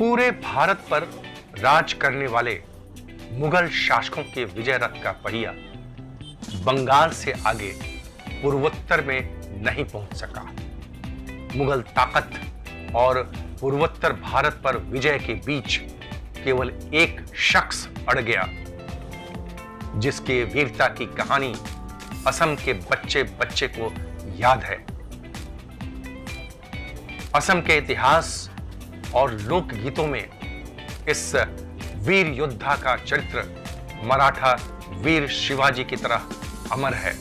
पूरे भारत पर राज करने वाले मुगल शासकों के विजय रथ का पहिया बंगाल से आगे पूर्वोत्तर में नहीं पहुंच सका। मुगल ताकत और पूर्वोत्तर भारत पर विजय के बीच केवल एक शख्स अड़ गया, जिसके वीरता की कहानी असम के बच्चे बच्चे को याद है। असम के इतिहास और लोकगीतों में इस वीर योद्धा का चरित्र मराठा वीर शिवाजी की तरह अमर है।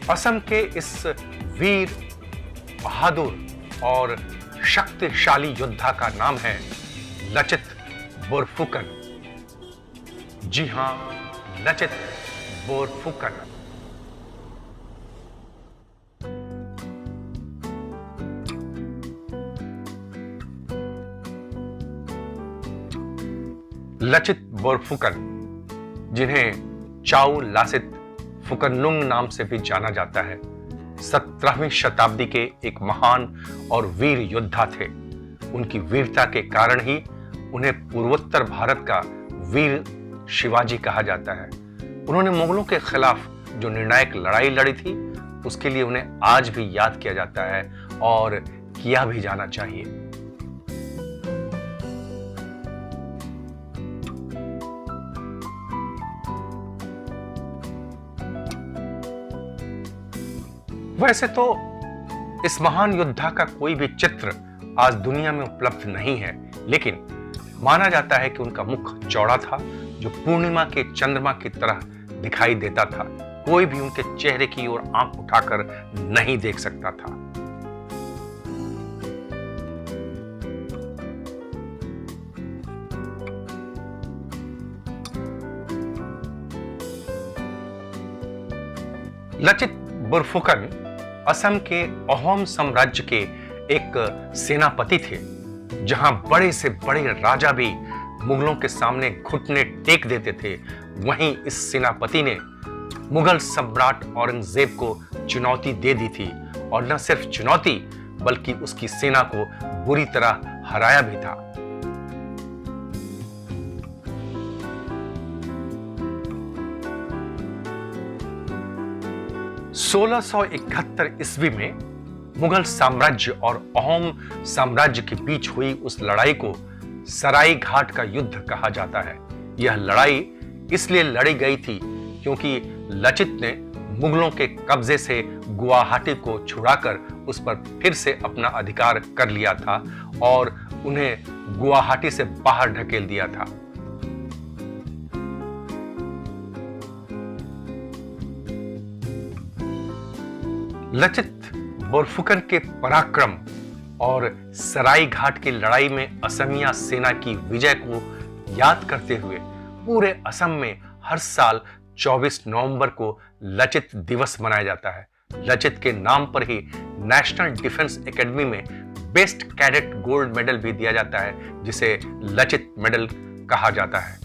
असम के इस वीर, बहादुर और शक्तिशाली योद्धा का नाम है लचित बोरफुकन। जी हां, लचित बोरफुकन। लचित बोरफुकन, जिन्हें चाउ लासित फुकननुंग नाम से भी जाना जाता है, 17वीं शताब्दी के एक महान और वीर योद्धा थे। उनकी वीरता के कारण ही उन्हें पूर्वोत्तर भारत का वीर शिवाजी कहा जाता है। उन्होंने मुगलों के खिलाफ जो निर्णायक लड़ाई लड़ी थी, उसके लिए उन्हें आज भी याद किया जाता है और किया भी जाना चाहिए। वैसे तो इस महान योद्धा का कोई भी चित्र आज दुनिया में उपलब्ध नहीं है, लेकिन माना जाता है कि उनका मुख चौड़ा था, जो पूर्णिमा के चंद्रमा की तरह दिखाई देता था। कोई भी उनके चेहरे की ओर आंख उठाकर नहीं देख सकता था। लचित बोरफुकन असम के अहोम साम्राज्य के एक सेनापति थे। जहां बड़े से बड़े राजा भी मुगलों के सामने घुटने टेक देते थे, वहीं इस सेनापति ने मुगल सम्राट औरंगजेब को चुनौती दे दी थी, और न सिर्फ चुनौती बल्कि उसकी सेना को बुरी तरह हराया भी था। ईस्वी में मुगल साम्राज्य और अहोम साम्राज्य के बीच हुई उस लड़ाई को सराय घाट का युद्ध कहा जाता है। यह लड़ाई इसलिए लड़ी गई थी क्योंकि लचित ने मुगलों के कब्जे से गुवाहाटी को छुड़ाकर उस पर फिर से अपना अधिकार कर लिया था और उन्हें गुवाहाटी से बाहर ढकेल दिया था। लचित बोरफुकन के पराक्रम और सराय घाट की लड़ाई में असमिया सेना की विजय को याद करते हुए पूरे असम में हर साल 24 नवंबर को लचित दिवस मनाया जाता है। लचित के नाम पर ही नेशनल डिफेंस एकेडमी में बेस्ट कैडेट गोल्ड मेडल भी दिया जाता है, जिसे लचित मेडल कहा जाता है।